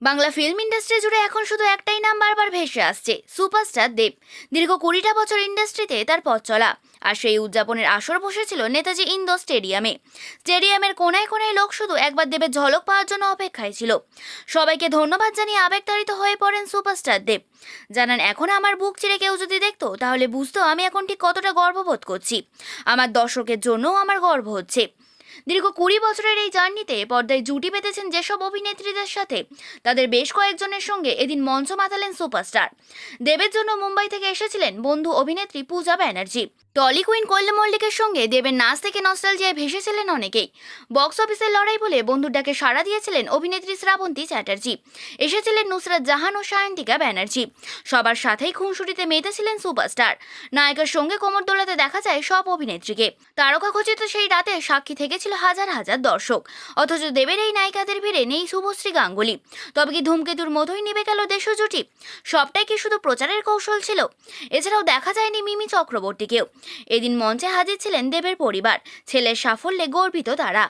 Bangla film industry জুড়ে এখন শুধু একটাই নাম বারবার ভেসে আসছে, সুপারস্টার দেব। দীর্ঘ 20টা বছর ইন্ডাস্ট্রিতে তার পথ চলা, আর সেই উদযাপনের আসর বসেছিল নেতাজি ইন্ডোর স্টেডিয়ামে। স্টেডিয়ামের কোনায় কোনায় লোক শুধু একবার দেবের ঝলক পাওয়ার জন্য অপেক্ষায় ছিল। সবাইকে ধন্যবাদ জানিয়ে আবেগতাড়িত হয়ে পড়েন সুপারস্টার দেব। জানান, এখন আমার বুক চিরে কেউ যদি দেখতো তাহলে বুঝতো আমি এখন ঠিক কতটা গর্ববোধ করছি। আমার দর্শকের জন্যও আমার গর্ব হচ্ছে। দীর্ঘ 20 বছরের এই জার্নিতে পর্দায় জুটি বেঁধেছেন যেসব অভিনেত্রীদের সাথে, তাদের বেশ কয়েকজনের সঙ্গে এদিন মঞ্চ মাতালেন সুপারস্টার। দেবের জন্য মুম্বাই থেকে এসেছিলেন বন্ধু অভিনেত্রী পূজা ব্যানার্জি। টলি কুইন কৈলা মল্লিকের সঙ্গে দেবের নাচ থেকে নস্টালজিয়ায় ভেসেছিলেন অনেকেই। বক্স অফিসের লড়াই বলে বন্ধুর ডাকে সাড়া দিয়েছিলেন অভিনেত্রী শ্রাবন্তী চ্যাটার্জি। এসেছিলেন নুসরাত জাহান ও সায়ন্তিকা ব্যানার্জি। সবার সাথেই খুনসুটিতে মেতেছিলেন সুপারস্টার। নায়কের সঙ্গে কোমর দোলাতে দেখা যায় সব অভিনেত্রীকে। তারকা খচিত সেই রাতে সাক্ষী থেকেছিল হাজার হাজার দর্শক। অথচ দেবের এই নায়িকাদের ভিড়ে নেই শুভশ্রী গাঙ্গুলি। তবে কি ধূমকেতুর মতোই নিভে গেল দেশ জুটি? সবটাই কি শুধু প্রচারের কৌশল ছিল? এছাড়াও দেখা যায়নি মিমি চক্রবর্তীকেও। এদিন মঞ্চে হাজির ছিলেন দেবের পরিবার। ছেলের সাফল্যে গর্বিত তারা।